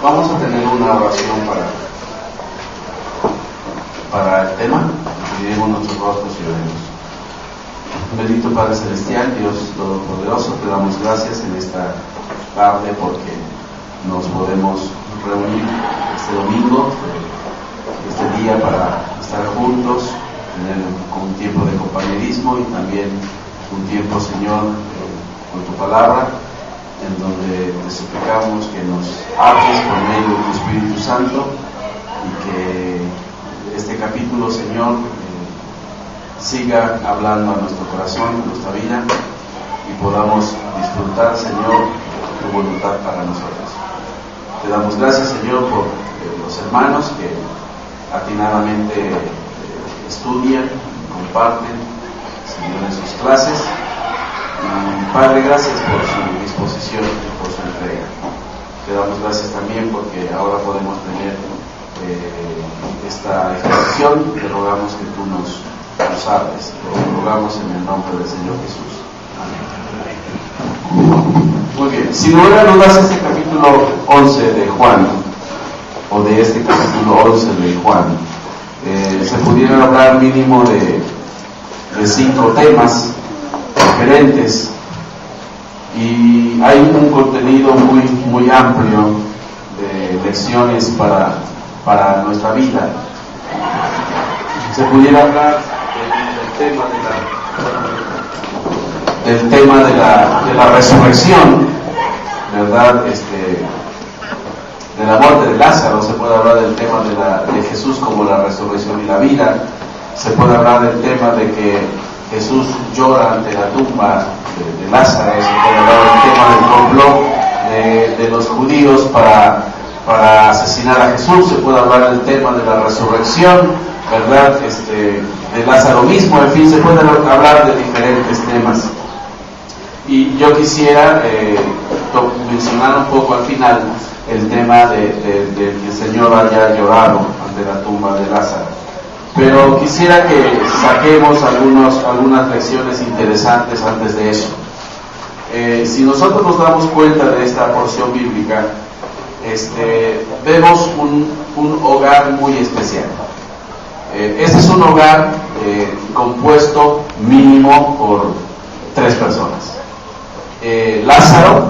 Vamos a tener una oración para el tema. Miremos nuestros rostros y oremos. Bendito Padre Celestial, Dios Todopoderoso, te damos gracias en esta tarde porque nos podemos reunir este domingo, este día, para estar juntos, tener un tiempo de compañerismo y también un tiempo, Señor, con tu palabra, en donde te suplicamos que nos hables por medio de tu Espíritu Santo y que este capítulo, Señor, siga hablando a nuestro corazón, a nuestra vida, y podamos disfrutar, Señor, tu voluntad para nosotros. Te damos gracias, Señor, por los hermanos que atinadamente estudian, comparten, Señor, en sus clases. Padre, gracias por su disposición, por su entrega. Te damos gracias también porque ahora podemos tener esta exposición. Te rogamos que tú nos hables. Lo rogamos en el nombre del Señor Jesús. Amén. Muy bien. Si no lugar a dudas, este capítulo 11 de Juan, o de este capítulo 11 de Juan, se pudieran hablar mínimo de 5 temas diferentes, y hay un contenido muy amplio de lecciones para nuestra vida. Se pudiera hablar del tema de la resurrección, ¿verdad? De la muerte de Lázaro. Se puede hablar del tema de Jesús como la resurrección y la vida. Se puede hablar del tema de que Jesús llora ante la tumba de Lázaro. Se puede hablar del tema del complot de los judíos para asesinar a Jesús. Se puede hablar del tema de la resurrección, ¿verdad? De Lázaro mismo. En fin, se puede hablar de diferentes temas. Y yo quisiera mencionar un poco al final el tema de que el Señor haya llorado ante la tumba de Lázaro. Pero quisiera que saquemos algunas lecciones interesantes antes de eso. Si nosotros nos damos cuenta de esta porción bíblica, vemos un hogar muy especial. Este es un hogar compuesto mínimo por 3 personas: Lázaro,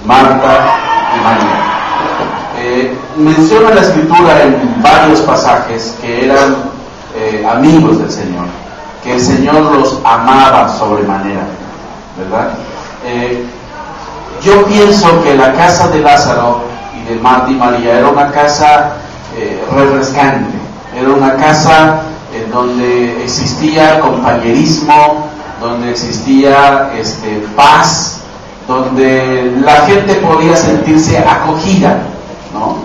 Marta y María. Menciona la Escritura en varios pasajes que eran amigos del Señor, que el Señor los amaba sobremanera, ¿verdad? Yo pienso que la casa de Lázaro y de Marta y María era una casa refrescante, era una casa en donde existía compañerismo, donde existía paz, donde la gente podía sentirse acogida, ¿no?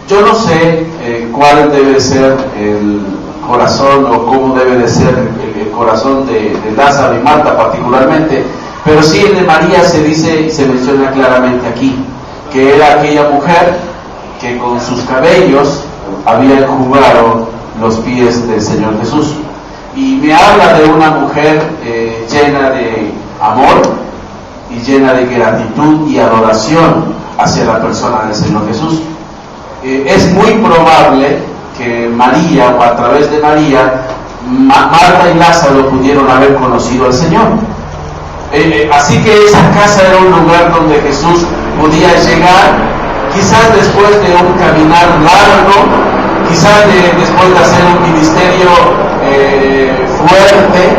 Yo no sé cuál debe ser el corazón o cómo debe de ser el corazón de Lázaro y Marta particularmente, pero sí el de María se dice y se menciona claramente aquí, que era aquella mujer que con sus cabellos había enjugado los pies del Señor Jesús. Y me habla de una mujer llena de amor y llena de gratitud y adoración hacia la persona del Señor Jesús. Es muy probable que María, o a través de María, Marta y Lázaro pudieron haber conocido al Señor. Así que esa casa era un lugar donde Jesús podía llegar, quizás después de un caminar largo, quizás después de hacer un ministerio fuerte,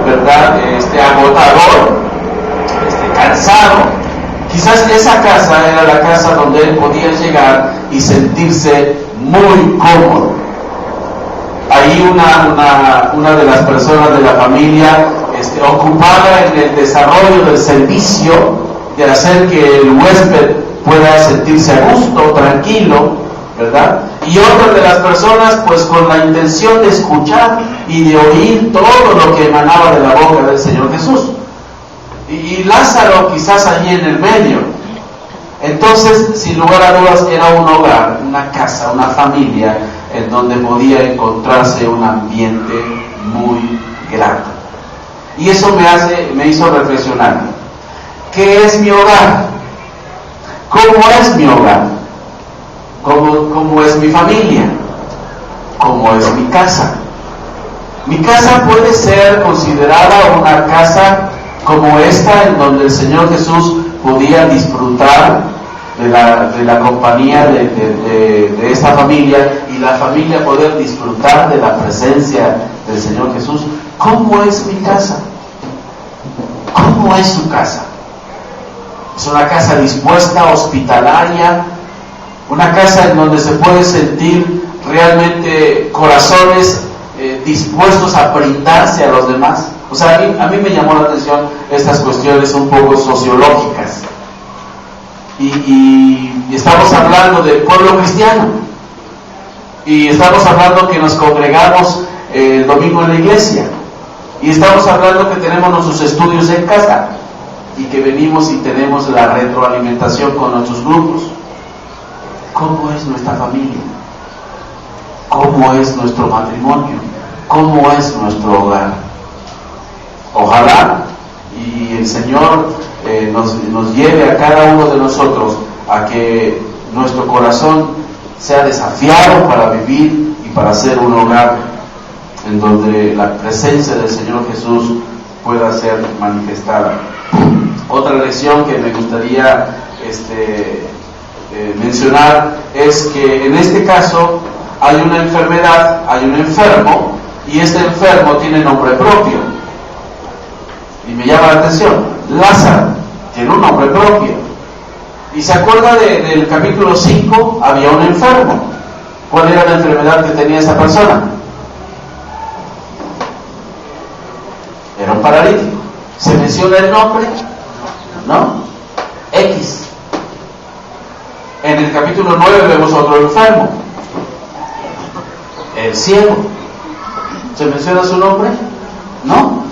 ¿verdad? Agotador, cansado. Quizás esa casa era la casa donde él podía llegar y sentirse muy cómodo. Ahí una de las personas de la familia ocupada en el desarrollo del servicio, de hacer que el huésped pueda sentirse a gusto, tranquilo, ¿verdad? Y otra de las personas pues con la intención de escuchar y de oír todo lo que emanaba de la boca del Señor Jesús. Y Lázaro quizás allí en el medio. Entonces, sin lugar a dudas, era un hogar, una casa, una familia en donde podía encontrarse un ambiente muy grato. Y eso me hizo reflexionar. ¿Qué es mi hogar? ¿Cómo ¿cómo es mi hogar? ¿Cómo es mi familia? ¿Cómo es mi casa? Mi casa puede ser considerada una casa como esta, en donde el Señor Jesús podía disfrutar de la compañía de esta familia, y la familia poder disfrutar de la presencia del Señor Jesús. ¿Cómo es mi casa? ¿Cómo es su casa? ¿Es una casa dispuesta, hospitalaria? ¿Una casa en donde se puede sentir realmente corazones dispuestos a brindarse a los demás? O sea, a mí me llamó la atención estas cuestiones un poco sociológicas. Y estamos hablando del pueblo cristiano. Y estamos hablando que nos congregamos el domingo en la iglesia. Y estamos hablando que tenemos nuestros estudios en casa. Y que venimos y tenemos la retroalimentación con nuestros grupos. ¿Cómo es nuestra familia? ¿Cómo es nuestro matrimonio? ¿Cómo es nuestro hogar? Ojalá y el Señor nos lleve a cada uno de nosotros a que nuestro corazón sea desafiado para vivir y para ser un hogar en donde la presencia del Señor Jesús pueda ser manifestada. Otra lección que me gustaría mencionar es que en este caso hay una enfermedad, hay un enfermo, y este enfermo tiene nombre propio. Y me llama la atención, Lázaro tiene un nombre propio. Y se acuerda del capítulo 5, había un enfermo. ¿Cuál era la enfermedad que tenía esa persona? Era un paralítico. ¿Se menciona el nombre? ¿No? X. En el capítulo 9 vemos otro enfermo, el ciego. ¿Se menciona su nombre? No.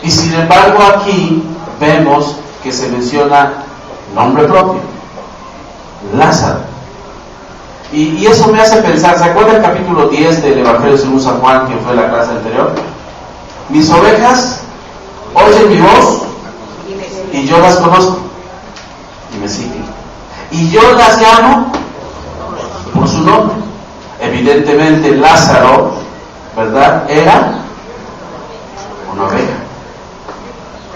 Y sin embargo aquí vemos que se menciona nombre propio, Lázaro. Y eso me hace pensar, ¿se acuerda el capítulo 10 del Evangelio según San Juan, que fue la clase anterior? Mis ovejas oyen mi voz y yo las conozco y me siguen. Y yo las llamo por su nombre. Evidentemente Lázaro, ¿verdad?, era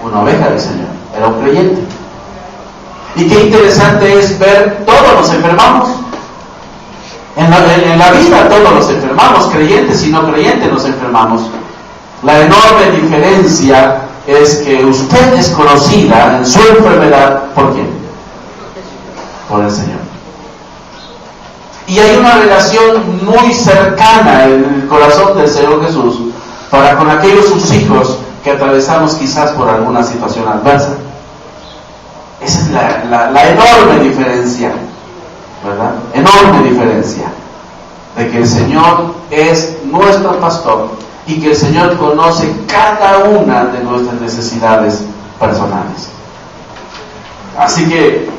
una oveja del Señor, era un creyente. Y qué interesante es ver, todos nos enfermamos. En la vida todos nos enfermamos, creyentes y no creyentes nos enfermamos. La enorme diferencia es que usted es conocida en su enfermedad, ¿por quién? Por el Señor. Y hay una relación muy cercana en el corazón del Señor Jesús para con aquellos sus hijos que atravesamos quizás por alguna situación adversa. Esa es la enorme diferencia, ¿verdad? Enorme diferencia de que el Señor es nuestro pastor y que el Señor conoce cada una de nuestras necesidades personales. Así que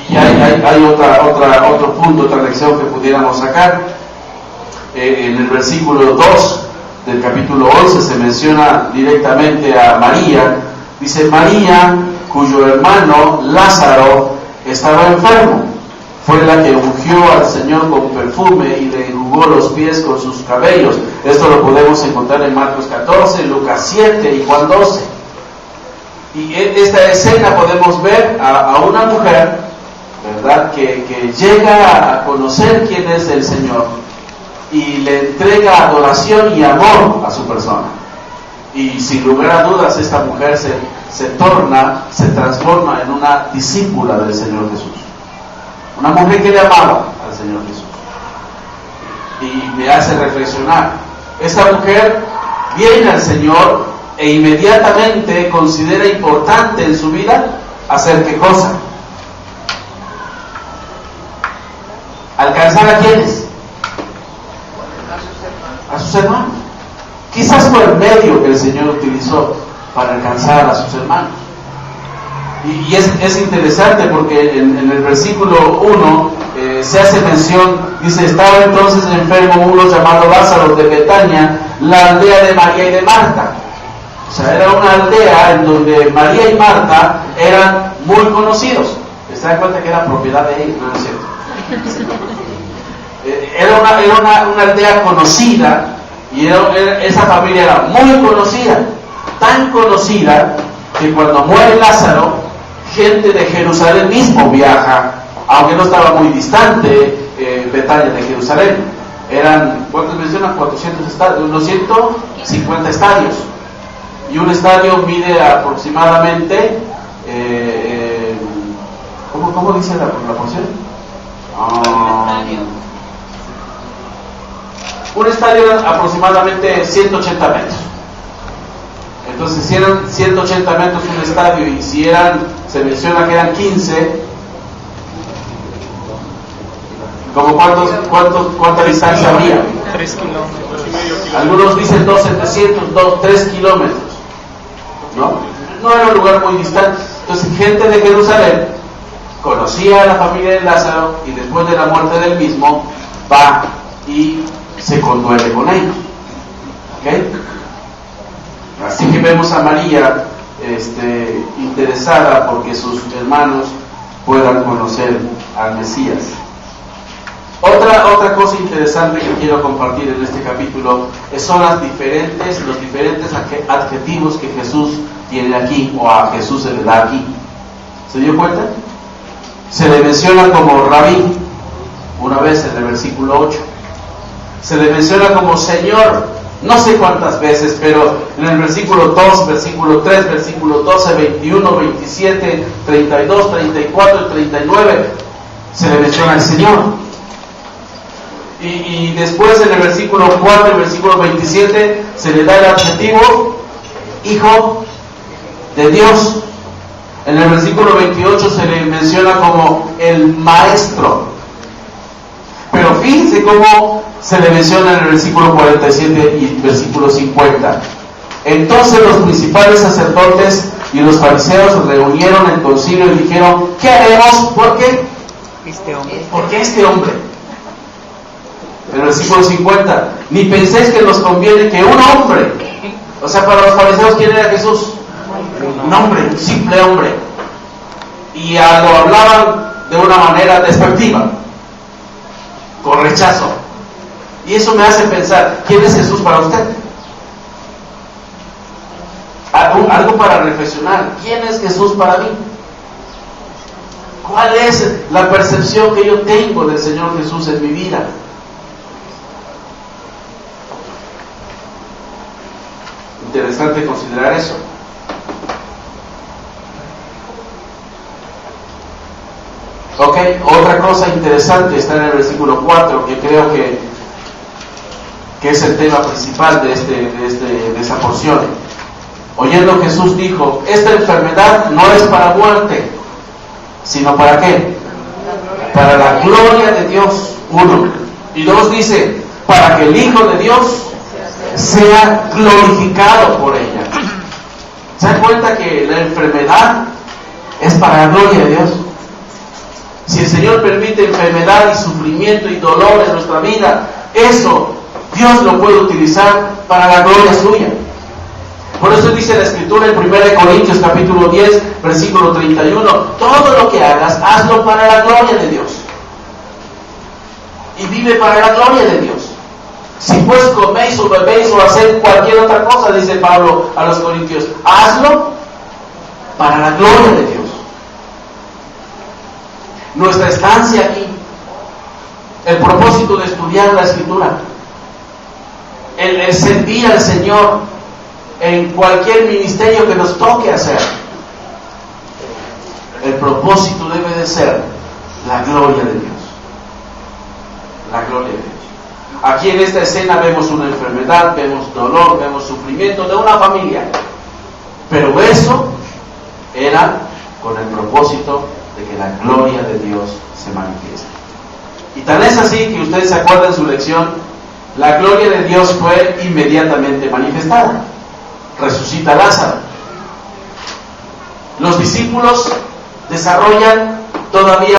y hay otro punto, otra lección que pudiéramos sacar. En el versículo 2 del capítulo 11 se menciona directamente a María. Dice: María, cuyo hermano Lázaro estaba enfermo, fue la que ungió al Señor con perfume y le enjugó los pies con sus cabellos. Esto lo podemos encontrar en Marcos 14, Lucas 7 y Juan 12. Y en esta escena podemos ver a una mujer, ¿verdad?, que llega a conocer quién es el Señor y le entrega adoración y amor a su persona. Y sin lugar a dudas esta mujer se transforma en una discípula del Señor Jesús. Una mujer que le amaba al Señor Jesús. Y me hace reflexionar. Esta mujer viene al Señor e inmediatamente considera importante en su vida hacer ¿qué cosa? ¿Alcanzar a quiénes? A sus hermanos. Quizás fue el medio que el Señor utilizó para alcanzar a sus hermanos. Y es interesante porque en el versículo 1 se hace mención, dice: estaba entonces enfermo uno llamado Lázaro de Betania, la aldea de María y de Marta. O sea, era una aldea en donde María y Marta eran muy conocidos. ¿Se dan cuenta que era propiedad de ellos? No es cierto. Era una aldea conocida, y esa familia era muy conocida, tan conocida que cuando muere Lázaro, gente de Jerusalén mismo viaja, aunque no estaba muy distante Betania de Jerusalén. Eran, ¿cuántos mencionan? 400 estadios, unos 150 estadios. Y un estadio mide aproximadamente, ¿cómo dice la porción? Un estadio era aproximadamente 180 metros. Entonces, si eran 180 metros un estadio, y si se menciona que eran 15, ¿como cuánta distancia había? 3 kilómetros. Algunos dicen 2,700, 3 kilómetros. No era un lugar muy distante. Entonces, gente de Jerusalén conocía a la familia de Lázaro, y después de la muerte del mismo va y se conduele con ellos. ¿Okay? Así que vemos a María interesada porque sus hermanos puedan conocer al Mesías. Otra cosa interesante que quiero compartir en este capítulo son los diferentes adjetivos que Jesús tiene aquí, o a Jesús se le da aquí. ¿Se dio cuenta? Se le menciona como Rabí, una vez en el versículo 8. Se le menciona como Señor, no sé cuántas veces, pero en el versículo 2, versículo 3, versículo 12, 21, 27, 32, 34 y 39, se le menciona el Señor. Y después en el versículo 4 y versículo 27 se le da el adjetivo Hijo de Dios. En el versículo 28 se le menciona como el Maestro. Pero fíjense cómo se le menciona en el versículo 47 y versículo 50. Entonces los principales sacerdotes y los fariseos se reunieron en concilio y dijeron: ¿qué haremos? ¿Por qué? ¿Por qué este hombre? En el versículo 50, ni penséis que nos conviene que un hombre, o sea, para los fariseos, ¿quién era Jesús? Un hombre, un simple hombre. Y lo hablaban de una manera despectiva, con rechazo. Y eso me hace pensar, ¿quién es Jesús para usted? Algo para reflexionar. ¿Quién es Jesús para mí? ¿Cuál es la percepción que yo tengo del Señor Jesús en mi vida? Interesante considerar eso. Ok, otra cosa interesante está en el versículo 4, que creo que es el tema principal de esa porción. Oyendo Jesús dijo: esta enfermedad no es para muerte, sino ¿para qué? Para la gloria de Dios, 1. Y 2 dice: para que el Hijo de Dios sea glorificado por ella. ¿Se dan cuenta que la enfermedad es para la gloria de Dios? Si el Señor permite enfermedad y sufrimiento y dolor en nuestra vida, eso Dios lo puede utilizar para la gloria suya. Por eso dice la Escritura en 1 Corintios capítulo 10, versículo 31, todo lo que hagas, hazlo para la gloria de Dios. Y vive para la gloria de Dios. Si pues coméis o bebéis o hacéis cualquier otra cosa, dice Pablo a los Corintios, hazlo para la gloria de Dios. Nuestra estancia aquí, el propósito de estudiar la Escritura, el servir al Señor en cualquier ministerio que nos toque hacer, el propósito debe de ser la gloria de Dios. La gloria de Dios. Aquí en esta escena vemos una enfermedad, vemos dolor, vemos sufrimiento de una familia, pero eso era con el propósito de que la gloria de Dios se manifieste. Y tan es así que ustedes se acuerdan en su lección, la gloria de Dios fue inmediatamente manifestada. Resucita a Lázaro. Los discípulos desarrollan todavía